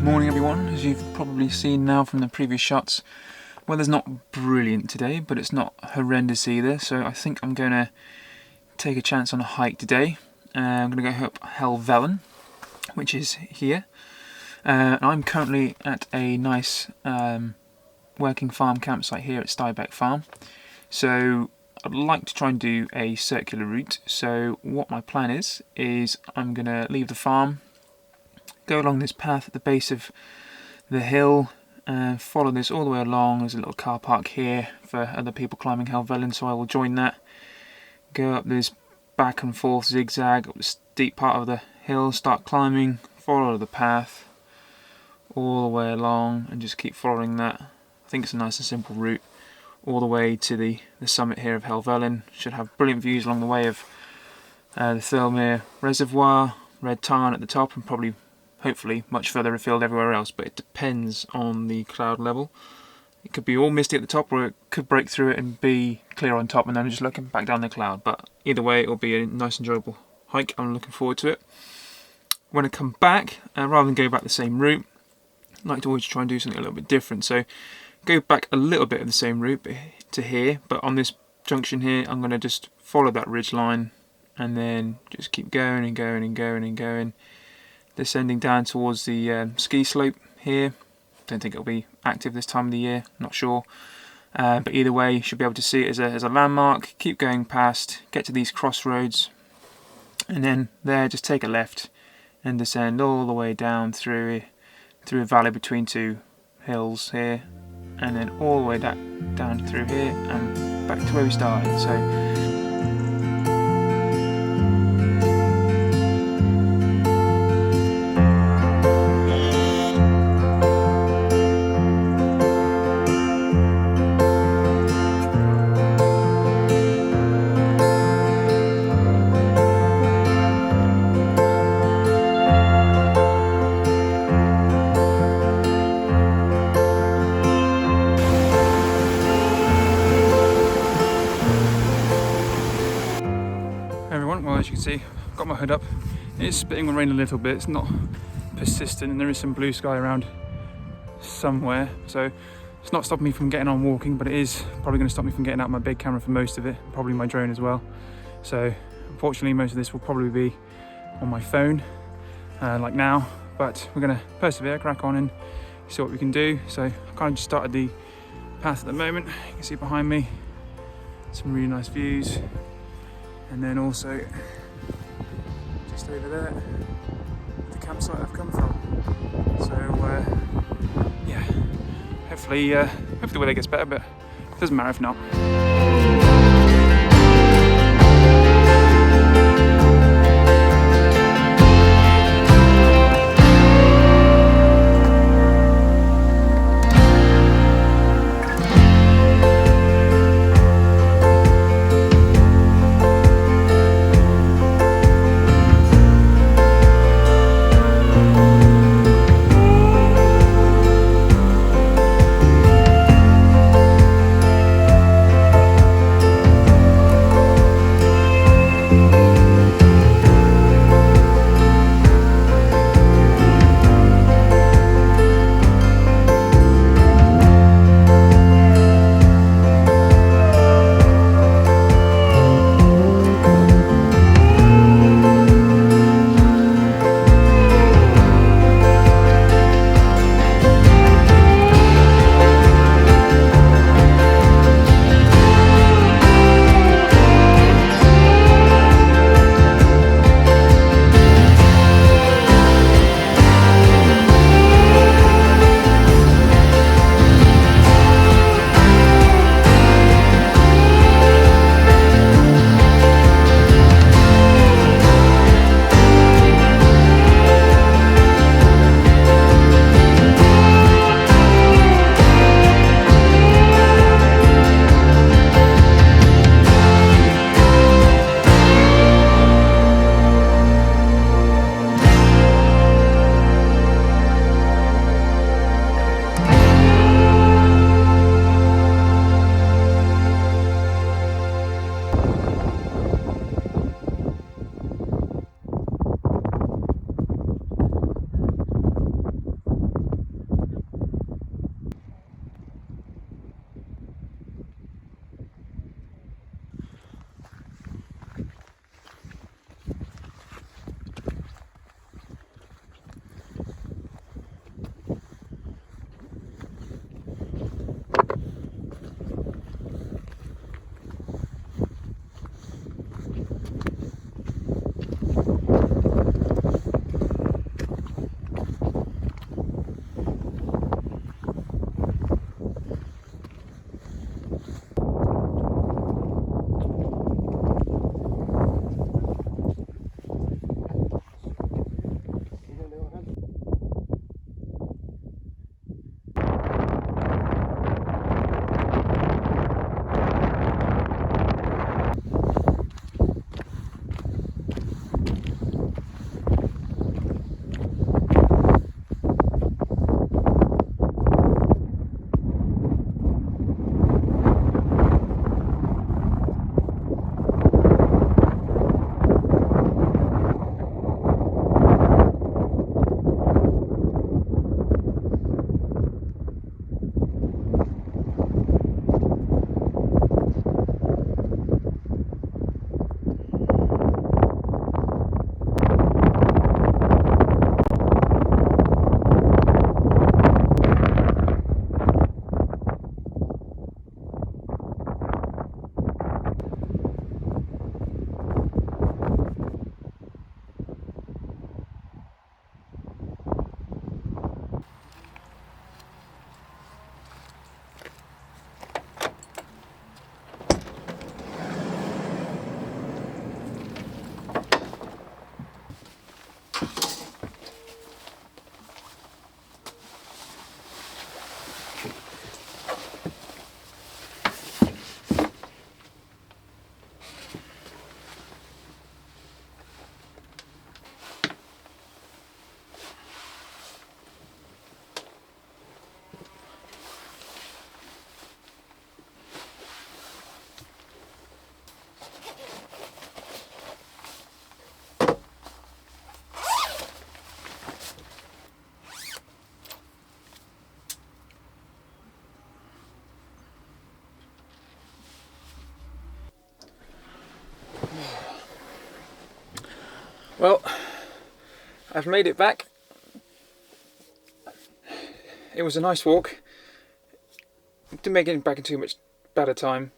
Morning everyone. As you've probably seen now from the previous shots, weather's not brilliant today, but it's not horrendous either, so I think I'm going to take a chance on a hike today. I'm going to go up Helvellyn, which is here. I'm currently at a nice working farm campsite here at Stuybeck Farm, so I'd like to try and do a circular route. So what my plan is I'm going to leave the farm, go along this path at the base of the hill, and follow this all the way along. There's a little car park here for other people climbing Helvellyn, so I will join that. Go up this back and forth zigzag up the steep part of the hill, start climbing, follow the path all the way along and just keep following that. I think it's a nice and simple route all the way to the summit here of Helvellyn. Should have brilliant views along the way of the Thirlmere Reservoir, Red Tarn at the top, and probably hopefully much further afield everywhere else, but it depends on the cloud level. It could be all misty at the top, or it could break through it and be clear on top and then just looking back down the cloud. But either way, it'll be a nice enjoyable hike. I'm looking forward to it. When I come back, rather than go back the same route, I like to always try and do something a little bit different. So go back a little bit of the same route to here, but on this junction here I'm going to just follow that ridge line and then just keep going and going and going and going, descending down towards the ski slope here. Don't think it'll be active this time of the year, not sure, but either way you should be able to see it as a landmark. Keep going past, get to these crossroads, and then there just take a left and descend all the way down through a valley between two hills here, and then all the way down through here and back to where we started. So well, as you can see, I've got my hood up. It is spitting with rain a little bit. It's not persistent, and there is some blue sky around somewhere, so it's not stopping me from getting on walking, but it is probably going to stop me from getting out my big camera for most of it, probably my drone as well. So unfortunately most of this will probably be on my phone like now, but we're going to persevere, crack on and see what we can do. So I kind of just started the path at the moment. You can see behind me some really nice views. And then also, just over there, the campsite I've come from. So, yeah, hopefully the weather gets better, but it doesn't matter if not. Well, I've made it back. It was a nice walk. Didn't make it back in too much bad time.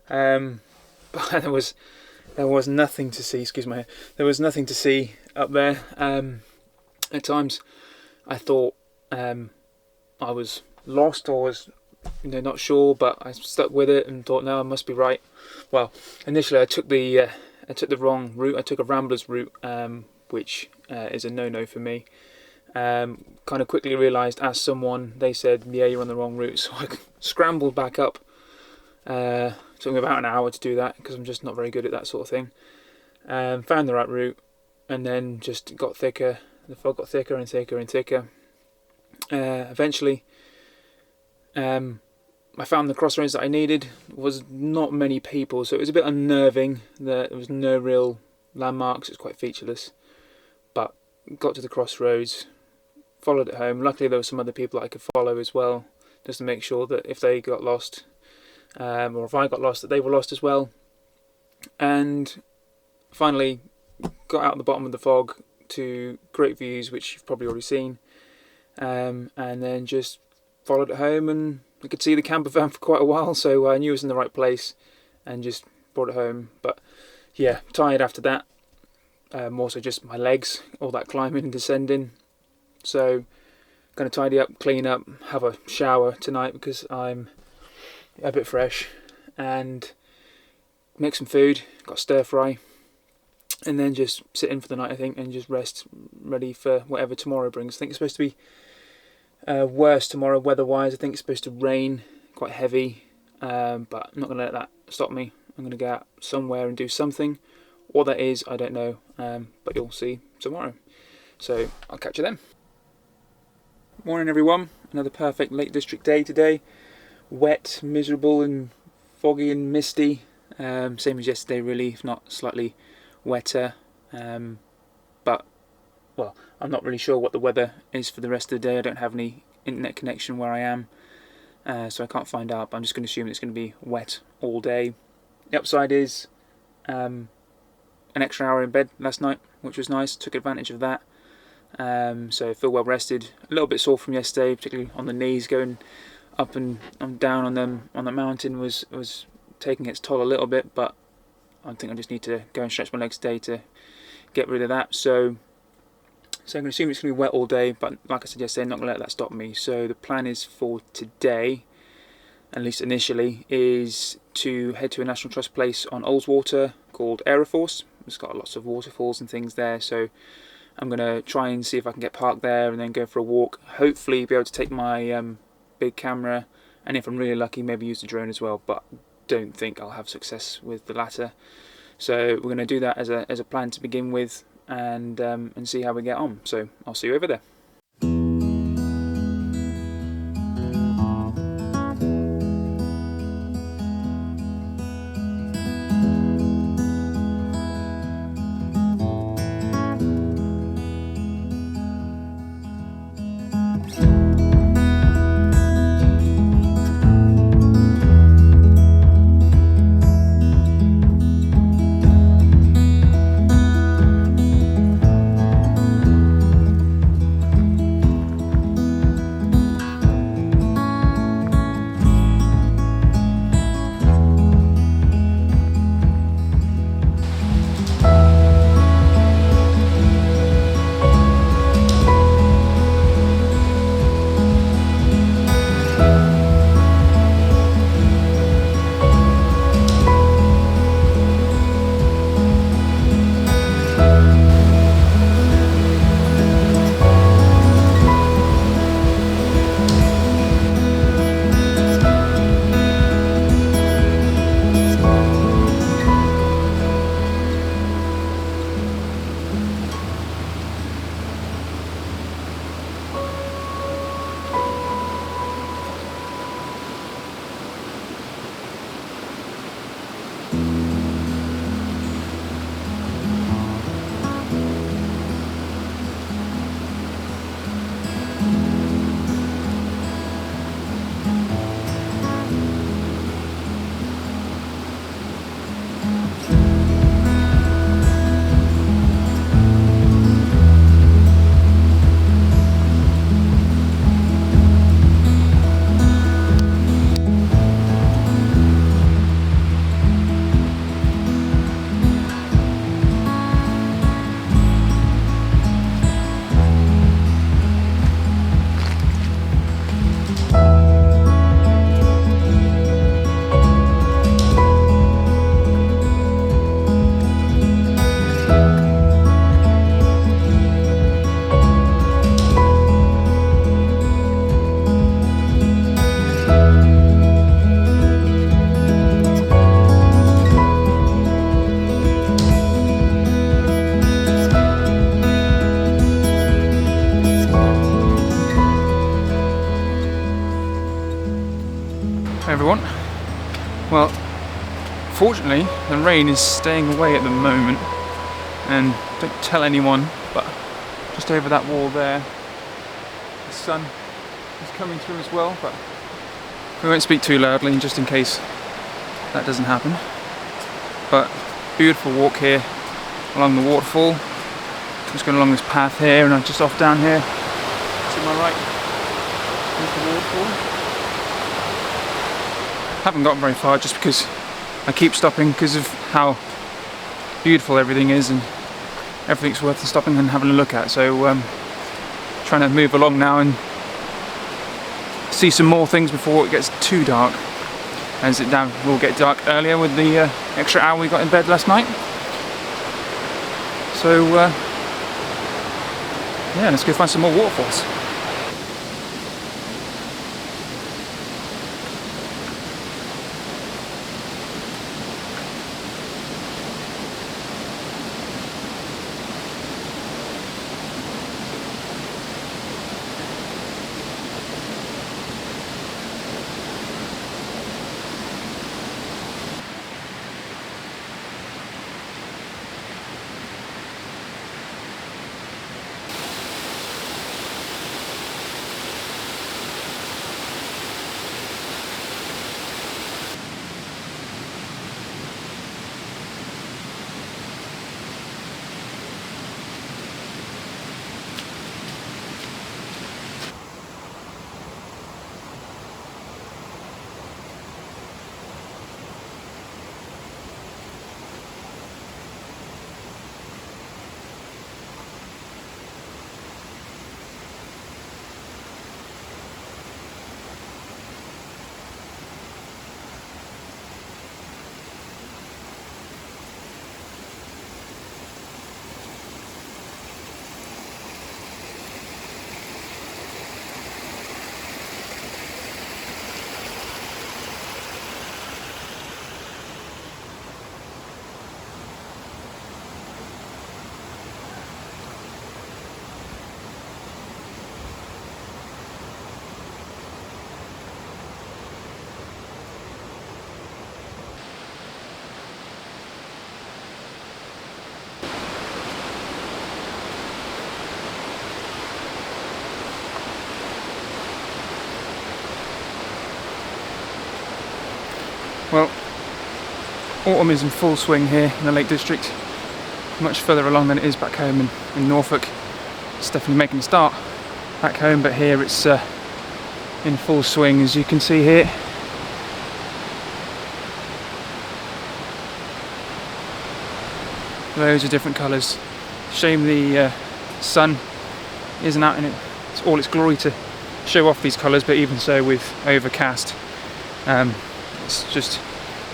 But there was nothing to see. Excuse my hair. There was nothing to see up there. At times, I thought I was lost or was not sure, but I stuck with it and thought, no, I must be right. Well, initially I took the wrong route. I took a Rambler's route, which is a no-no for me. Kind of quickly realised, asked someone, they said, yeah, you're on the wrong route. So I scrambled back up. Took me about an hour to do that because I'm just not very good at that sort of thing. Found the right route, and then just got thicker. The fog got thicker and thicker and thicker. Eventually, I found the crossroads that I needed. There was not many people, so it was a bit unnerving that there was no real landmarks. It was quite featureless. But got to the crossroads, followed it home. Luckily there were some other people that I could follow as well, just to make sure that if they got lost, or if I got lost, that they were lost as well. And finally got out the bottom of the fog to great views, which you've probably already seen, and then just followed it home, and I could see the camper van for quite a while, so I knew it was in the right place and just brought it home. But yeah, tired after that. More so just my legs, all that climbing and descending. So going to tidy up, clean up, have a shower tonight because I'm a bit fresh, and make some food, got stir fry, and then just sit in for the night, I think, and just rest, ready for whatever tomorrow brings. I think it's supposed to be worse tomorrow weather-wise. I think it's supposed to rain quite heavy, but I'm not going to let that stop me. I'm going to go out somewhere and do something. What that is, I don't know, but you'll see tomorrow. So I'll catch you then. Morning everyone, another perfect Lake District day today. Wet, miserable and foggy and misty. Same as yesterday really, if not slightly wetter. But, well, I'm not really sure what the weather is for the rest of the day. I don't have any internet connection where I am, so I can't find out, but I'm just going to assume it's going to be wet all day. The upside is an extra hour in bed last night, which was nice. Took advantage of that. So I feel well rested. A little bit sore from yesterday, particularly on the knees. Going up and down on them on the mountain was taking its toll a little bit, but I think I just need to go and stretch my legs today to get rid of that. So I'm going to assume it's going to be wet all day, but like I said yesterday, I'm not going to let that stop me. So the plan is for today, at least initially, is to head to a National Trust place on Ullswater called Aeroforce. It's got lots of waterfalls and things there, so I'm going to try and see if I can get parked there and then go for a walk. Hopefully be able to take my big camera, and if I'm really lucky, maybe use the drone as well, but don't think I'll have success with the latter. So we're going to do that as a plan to begin with, and see how we get on. So I'll see you over there. everyone. Well, fortunately the rain is staying away at the moment, and don't tell anyone, but just over that wall there the sun is coming through as well, but we won't speak too loudly just in case that doesn't happen. But beautiful walk here along the waterfall. Just going along this path here, and I'm just off down here to my right is the waterfall. Haven't gotten very far just because I keep stopping because of how beautiful everything is, and everything's worth stopping and having a look at. So trying to move along now and see some more things before it gets too dark, as it will get dark earlier with the extra hour we got in bed last night. So yeah, let's go find some more waterfalls. Well, autumn is in full swing here in the Lake District, much further along than it is back home in Norfolk. It's definitely making a start back home, but here it's in full swing, as you can see here. Loads of different colours. Shame the sun isn't out in it's all its glory to show off these colours, but even so, with overcast, it's just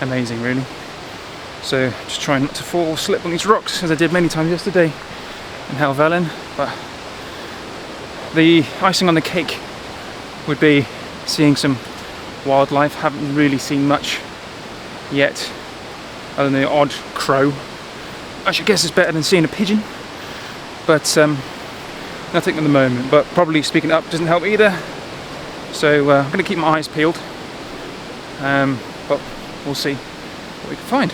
amazing really. So just trying not to fall or slip on these rocks, as I did many times yesterday in Helvellyn. But the icing on the cake would be seeing some wildlife. Haven't really seen much yet, other than the odd crow. I should guess it's better than seeing a pigeon, but nothing at the moment. But probably speaking up doesn't help either, so I'm going to keep my eyes peeled, but we'll see what we can find.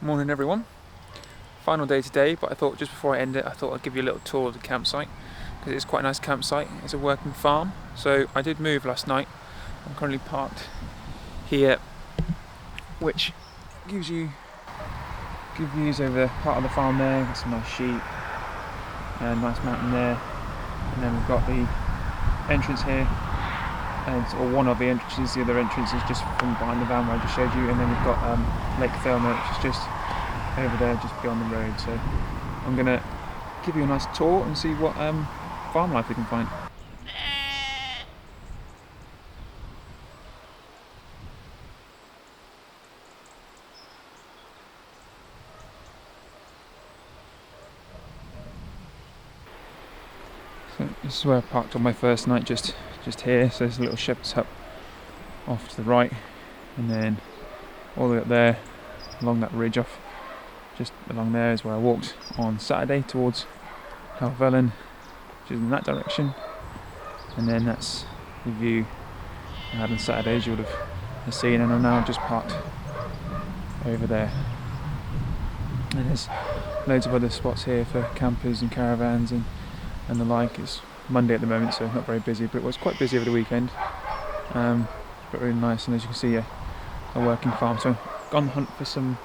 Morning everyone. Final day today, but I thought just before I end it, I thought I'd give you a little tour of the campsite because it's quite a nice campsite. It's a working farm, so I did move last night. I'm currently parked here, which gives you good views over part of the farm there. Got some nice sheep and nice mountain there, and then we've got the entrance here, or one of the entrances. The other entrance is just from behind the van where I just showed you, and then we've got Lake Helvellyn, which is just over there, just beyond the road. So I'm gonna give you a nice tour and see what farm life we can find. So this is where I parked on my first night, just here. So there's a little shepherd's hut off to the right, and then all the way up there along that ridge off just along there is where I walked on Saturday towards Helvellyn, which is in that direction, and then that's the view I had on Saturday, as you would have seen. And I'm now just parked over there, and there's loads of other spots here for campers and caravans and the like. It's Monday at the moment, so not very busy, but it was quite busy over the weekend, but really nice. And as you can see, a working farm. So I've gone hunt for some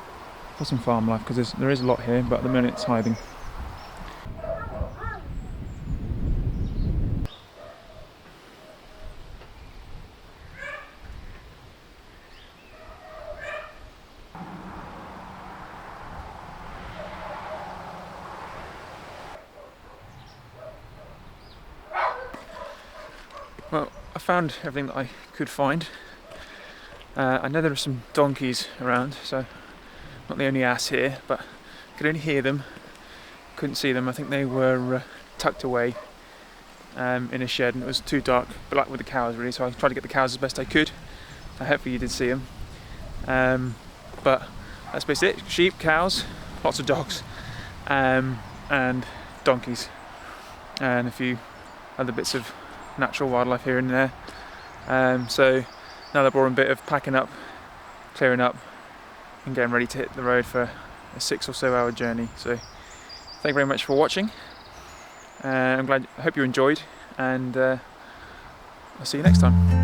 farm life, because there is a lot here, but at the minute it's hiding. Well, I found everything that I could find. I know there are some donkeys around, so not the only ass here, but I could only hear them, couldn't see them. I think they were tucked away in a shed, and it was too dark, black with the cows really, so I tried to get the cows as best I could. So hopefully you did see them. But that's basically it. Sheep, cows, lots of dogs, and donkeys, and a few other bits of natural wildlife here and there. So now they're boring bit of packing up, clearing up, and getting ready to hit the road for a 6 or so hour journey. So thank you very much for watching. I hope you enjoyed, and I'll see you next time.